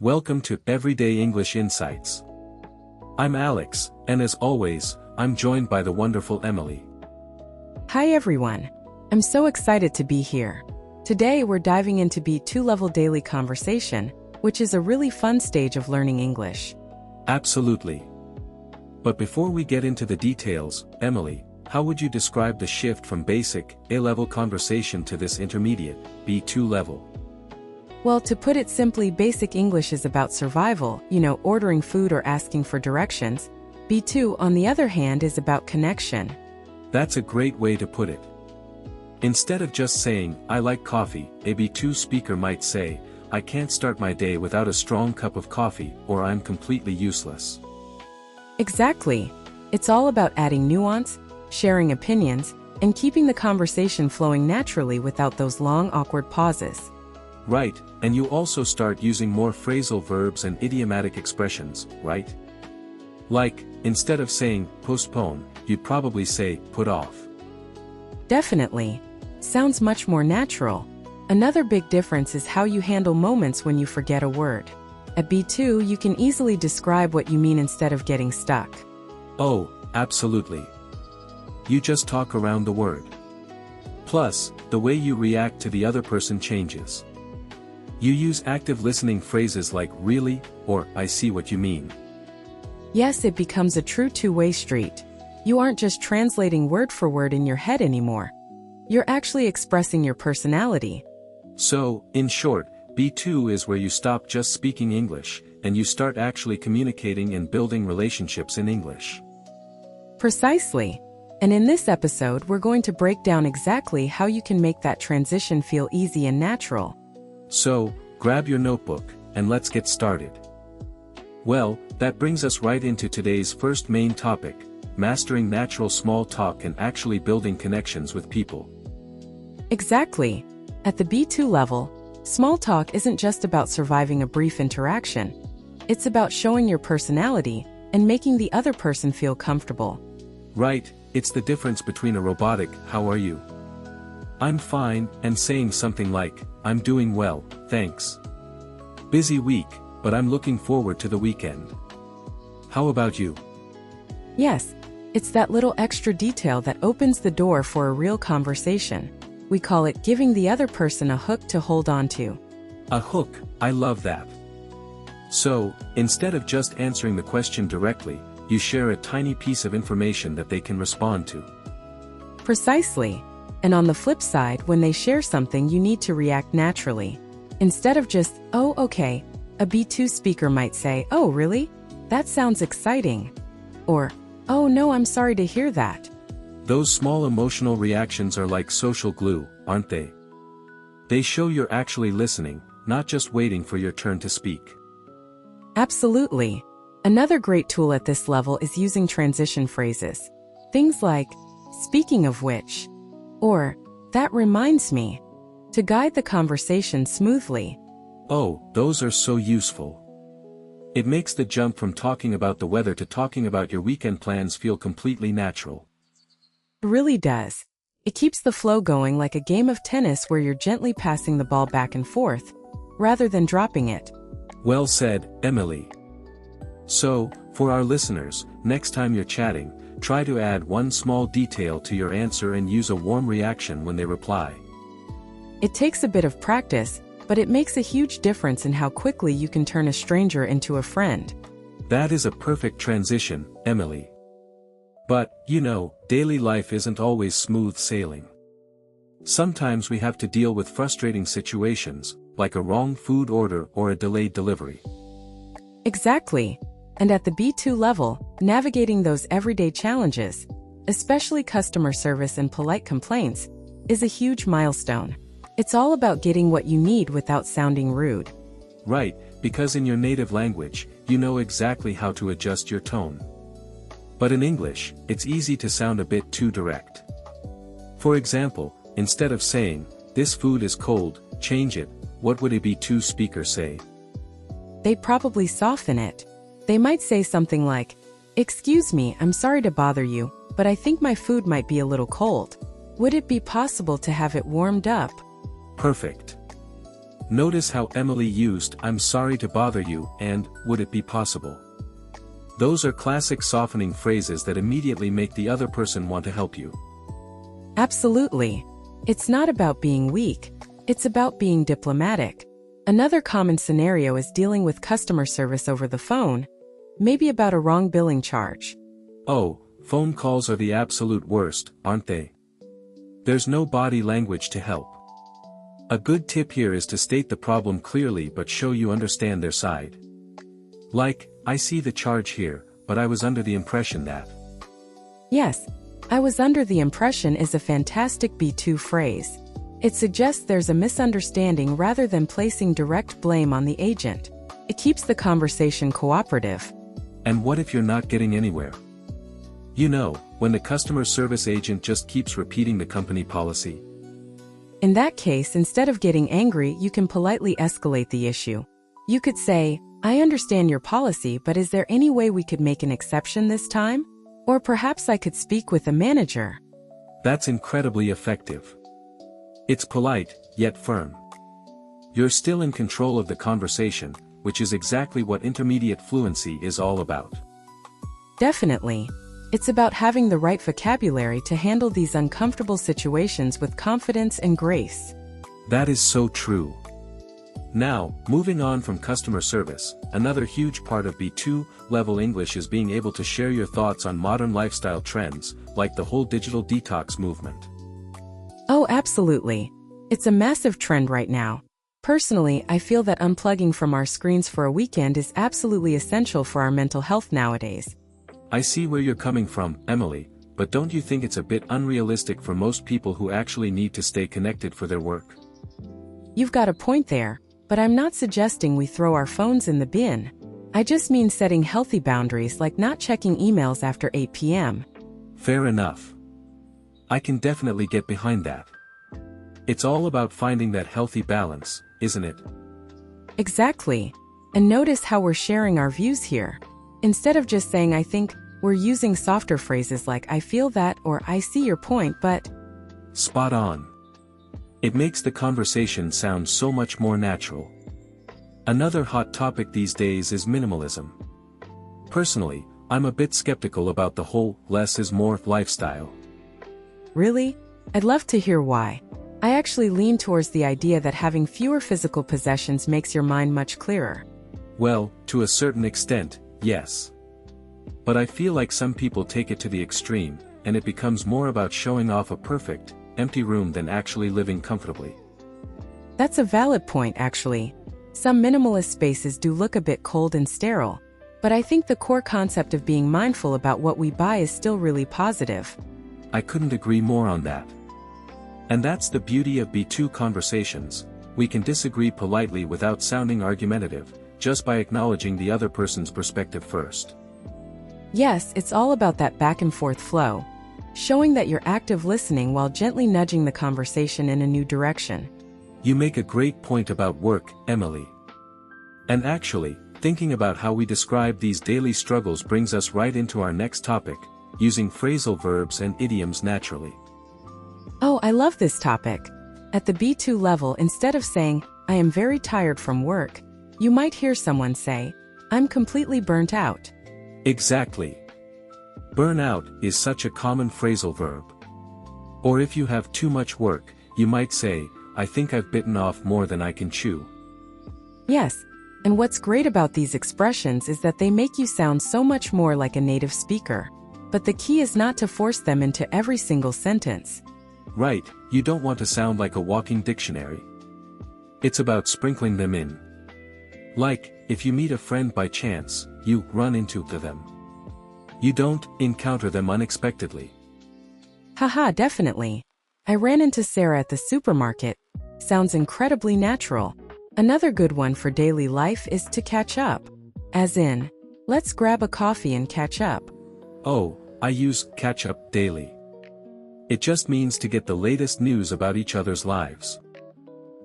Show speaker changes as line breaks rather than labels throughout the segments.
Welcome to Everyday English Insights. I'm Alex, and as always, I'm joined by the wonderful Emily.
Hi everyone. I'm so excited to be here. Today we're diving into B2 level daily conversation, which is a really fun stage of learning English.
Absolutely. But before we get into the details, Emily, how would you describe the shift from basic, A-level conversation to this intermediate, B2 level?
Well, to put it simply, basic English is about survival, ordering food or asking for directions. B2, on the other hand, is about connection.
That's a great way to put it. Instead of just saying, I like coffee, a B2 speaker might say, I can't start my day without a strong cup of coffee, or I'm completely useless.
Exactly. It's all about adding nuance, sharing opinions, and keeping the conversation flowing naturally without those long, awkward pauses.
Right, and you also start using more phrasal verbs and idiomatic expressions, right? Like, instead of saying, postpone, you'd probably say, put off.
Definitely. Sounds much more natural. Another big difference is how you handle moments when you forget a word. At B2, you can easily describe what you mean instead of getting stuck.
Oh, absolutely. You just talk around the word. Plus, the way you react to the other person changes. You use active listening phrases like really, or I see what you mean.
Yes, it becomes a true two-way street. You aren't just translating word for word in your head anymore. You're actually expressing your personality.
So, in short, B2 is where you stop just speaking English, and you start actually communicating and building relationships in English.
Precisely. And in this episode, we're going to break down exactly how you can make that transition feel easy and natural.
So, grab your notebook, and let's get started. Well, that brings us right into today's first main topic, mastering natural small talk and actually building connections with people.
Exactly. At the B2 level, small talk isn't just about surviving a brief interaction. It's about showing your personality and making the other person feel comfortable.
Right, it's the difference between a robotic, how are you? I'm fine, and saying something like, I'm doing well, thanks. Busy week, but I'm looking forward to the weekend. How about you?
Yes, it's that little extra detail that opens the door for a real conversation. We call it giving the other person a hook to hold on to.
A hook, I love that. So, instead of just answering the question directly, you share a tiny piece of information that they can respond to.
Precisely. And on the flip side, when they share something, you need to react naturally. Instead of just, oh, okay, a B2 speaker might say, oh, really? That sounds exciting. Or, oh no, I'm sorry to hear that.
Those small emotional reactions are like social glue, aren't they? They show you're actually listening, not just waiting for your turn to speak.
Absolutely. Another great tool at this level is using transition phrases. Things like, speaking of which, or, that reminds me, to guide the conversation smoothly.
Oh, those are so useful. It makes the jump from talking about the weather to talking about your weekend plans feel completely natural.
It really does. It keeps the flow going like a game of tennis where you're gently passing the ball back and forth, rather than dropping it.
Well said, Emily. So, for our listeners, next time you're chatting, try to add one small detail to your answer and use a warm reaction when they reply.
It takes a bit of practice, but it makes a huge difference in how quickly you can turn a stranger into a friend.
That is a perfect transition, Emily. But, daily life isn't always smooth sailing. Sometimes we have to deal with frustrating situations, like a wrong food order or a delayed delivery.
Exactly. And at the B2 level, navigating those everyday challenges, especially customer service and polite complaints, is a huge milestone. It's all about getting what you need without sounding rude.
Right, because in your native language, you know exactly how to adjust your tone. But in English, it's easy to sound a bit too direct. For example, instead of saying, this food is cold, change it, what would a B2 speaker say?
They'd probably soften it. They might say something like, excuse me, I'm sorry to bother you, but I think my food might be a little cold. Would it be possible to have it warmed up?
Perfect. Notice how Emily used "I'm sorry to bother you" and "would it be possible." Those are classic softening phrases that immediately make the other person want to help you.
Absolutely. It's not about being weak, it's about being diplomatic. Another common scenario is dealing with customer service over the phone, maybe about a wrong billing charge.
Oh, phone calls are the absolute worst, aren't they? There's no body language to help. A good tip here is to state the problem clearly but show you understand their side. Like, "I see the charge here, but I was under the impression that."
Yes, "I was under the impression" is a fantastic B2 phrase. It suggests there's a misunderstanding rather than placing direct blame on the agent. It keeps the conversation cooperative.
And what if you're not getting anywhere? You know, when the customer service agent just keeps repeating the company policy.
In that case, instead of getting angry, you can politely escalate the issue. You could say, "I understand your policy, but is there any way we could make an exception this time? Or perhaps I could speak with a manager."
That's incredibly effective. It's polite, yet firm. You're still in control of the conversation, which is exactly what intermediate fluency is all about.
Definitely. It's about having the right vocabulary to handle these uncomfortable situations with confidence and grace.
That is so true. Now, moving on from customer service, another huge part of B2 level English is being able to share your thoughts on modern lifestyle trends, like the whole digital detox movement.
Oh, absolutely. It's a massive trend right now. Personally, I feel that unplugging from our screens for a weekend is absolutely essential for our mental health nowadays.
I see where you're coming from, Emily, but don't you think it's a bit unrealistic for most people who actually need to stay connected for their work?
You've got a point there, but I'm not suggesting we throw our phones in the bin. I just mean setting healthy boundaries like not checking emails after 8 p.m.
Fair enough. I can definitely get behind that. It's all about finding that healthy balance, isn't it?
Exactly. And notice how we're sharing our views here. Instead of just saying "I think," we're using softer phrases like "I feel that" or "I see your point, but..."
Spot on. It makes the conversation sound so much more natural. Another hot topic these days is minimalism. Personally, I'm a bit skeptical about the whole "less is more" lifestyle.
Really? I'd love to hear why. I actually lean towards the idea that having fewer physical possessions makes your mind much clearer.
Well, to a certain extent, yes. But I feel like some people take it to the extreme, and it becomes more about showing off a perfect, empty room than actually living comfortably.
That's a valid point, actually. Some minimalist spaces do look a bit cold and sterile, but I think the core concept of being mindful about what we buy is still really positive.
I couldn't agree more on that. And that's the beauty of B2 conversations. We can disagree politely without sounding argumentative, just by acknowledging the other person's perspective first.
Yes, it's all about that back and forth flow, showing that you're active listening while gently nudging the conversation in a new direction.
You make a great point about work, Emily. And actually, thinking about how we describe these daily struggles brings us right into our next topic, using phrasal verbs and idioms naturally.
Oh, I love this topic. At the B2 level, instead of saying, "I am very tired from work," you might hear someone say, "I'm completely burnt out."
Exactly. Burnout is such a common phrasal verb. Or if you have too much work, you might say, "I think I've bitten off more than I can chew."
Yes, and what's great about these expressions is that they make you sound so much more like a native speaker. But the key is not to force them into every single sentence.
Right, you don't want to sound like a walking dictionary. It's about sprinkling them in. Like, if you meet a friend by chance, you run into them. You don't encounter them unexpectedly.
Haha, definitely. I ran into Sarah at the supermarket. Sounds incredibly natural. Another good one for daily life is to catch up. As in, let's grab a coffee and catch up.
Oh, I use catch up daily. It just means to get the latest news about each other's lives.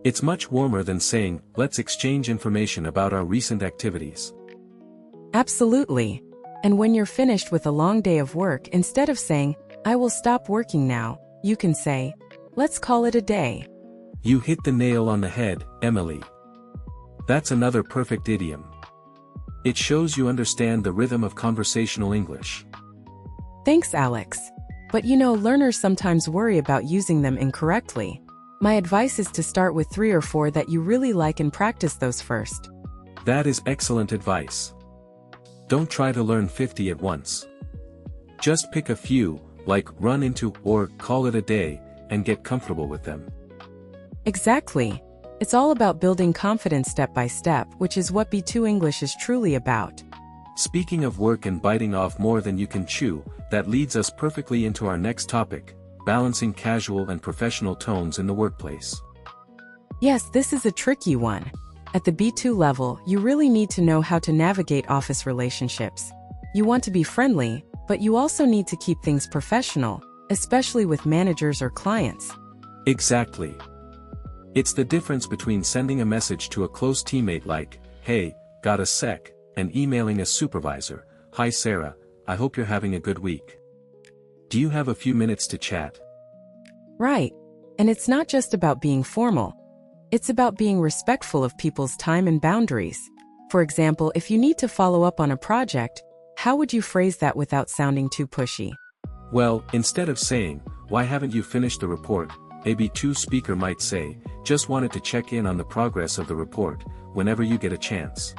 It's much warmer than saying, "Let's exchange information about our recent activities."
Absolutely. And when you're finished with a long day of work, instead of saying, "I will stop working now," you can say, "Let's call it a day."
You hit the nail on the head, Emily. That's another perfect idiom. It shows you understand the rhythm of conversational English.
Thanks, Alex. But learners sometimes worry about using them incorrectly. My advice is to start with 3 or 4 that you really like and practice those first.
That is excellent advice. Don't try to learn 50 at once. Just pick a few, like run into or call it a day, and get comfortable with them.
Exactly. It's all about building confidence step by step, which is what B2 English is truly about.
Speaking of work and biting off more than you can chew, that leads us perfectly into our next topic, balancing casual and professional tones in the workplace.
Yes, this is a tricky one. At the B2 level, you really need to know how to navigate office relationships. You want to be friendly, but you also need to keep things professional, especially with managers or clients.
Exactly. It's the difference between sending a message to a close teammate like, "Hey, got a sec?" and emailing a supervisor, "Hi Sarah, I hope you're having a good week. Do you have a few minutes to chat?"
Right. And it's not just about being formal. It's about being respectful of people's time and boundaries. For example, if you need to follow up on a project, how would you phrase that without sounding too pushy?
Well, instead of saying, "Why haven't you finished the report?" a B2 speaker might say, "Just wanted to check in on the progress of the report, whenever you get a chance."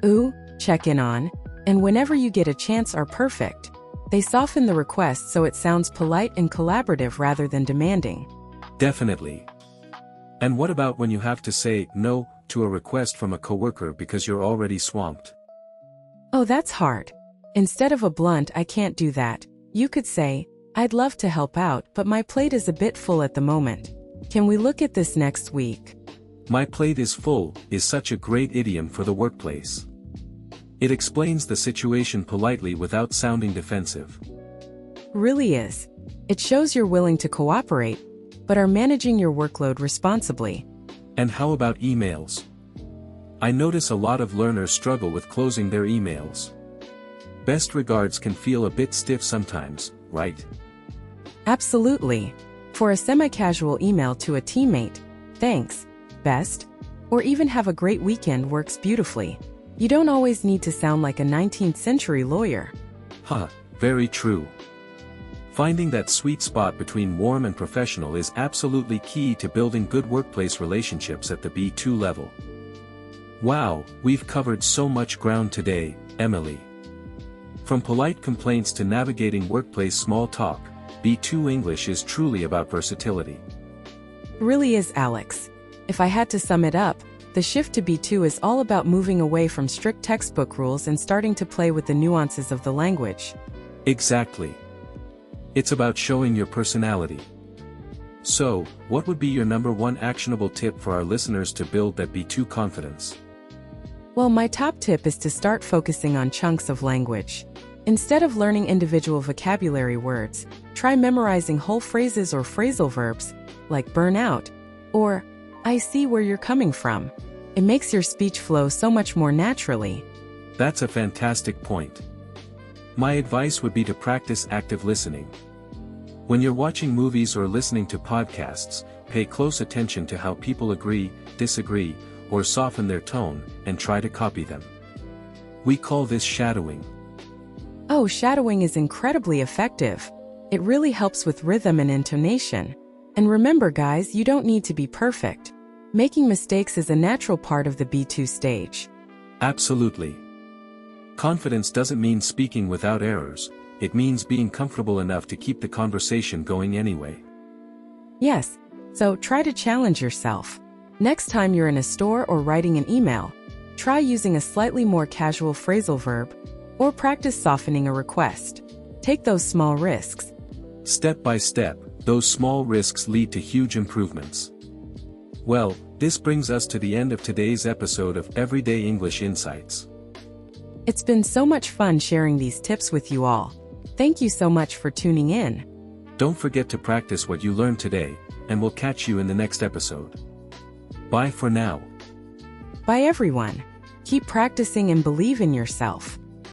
Ooh, check in on, and whenever you get a chance are perfect. They soften the request so it sounds polite and collaborative rather than demanding.
Definitely. And what about when you have to say no to a request from a coworker because you're already swamped?
Oh, that's hard. Instead of a blunt "I can't do that," you could say, "I'd love to help out, but my plate is a bit full at the moment. Can we look at this next week?"
"My plate is full" is such a great idiom for the workplace. It explains the situation politely without sounding defensive.
Really is. It shows you're willing to cooperate, but are managing your workload responsibly.
And how about emails? I notice a lot of learners struggle with closing their emails. Best regards can feel a bit stiff sometimes, right?
Absolutely. For a semi-casual email to a teammate, "Thanks, best," or even "Have a great weekend" works beautifully. You don't always need to sound like a 19th century lawyer.
Very true. Finding that sweet spot between warm and professional is absolutely key to building good workplace relationships at the B2 level. Wow, we've covered so much ground today, Emily. From polite complaints to navigating workplace small talk, B2 English is truly about versatility.
Really is, Alex. If I had to sum it up, the shift to B2 is all about moving away from strict textbook rules and starting to play with the nuances of the language.
Exactly. It's about showing your personality. So, what would be your number 1 actionable tip for our listeners to build that B2 confidence?
Well, my top tip is to start focusing on chunks of language. Instead of learning individual vocabulary words, try memorizing whole phrases or phrasal verbs, like "burn out," or "I see where you're coming from." It makes your speech flow so much more naturally.
That's a fantastic point. My advice would be to practice active listening. When you're watching movies or listening to podcasts, pay close attention to how people agree, disagree, or soften their tone, and try to copy them. We call this shadowing.
Oh, shadowing is incredibly effective. It really helps with rhythm and intonation. And remember, guys, you don't need to be perfect. Making mistakes is a natural part of the B2 stage.
Absolutely. Confidence doesn't mean speaking without errors, it means being comfortable enough to keep the conversation going anyway.
Yes, so try to challenge yourself. Next time you're in a store or writing an email, try using a slightly more casual phrasal verb, or practice softening a request. Take those small risks.
Step by step, those small risks lead to huge improvements. Well, this brings us to the end of today's episode of Everyday English Insights.
It's been so much fun sharing these tips with you all. Thank you so much for tuning in.
Don't forget to practice what you learned today, and we'll catch you in the next episode. Bye for now.
Bye everyone. Keep practicing and believe in yourself.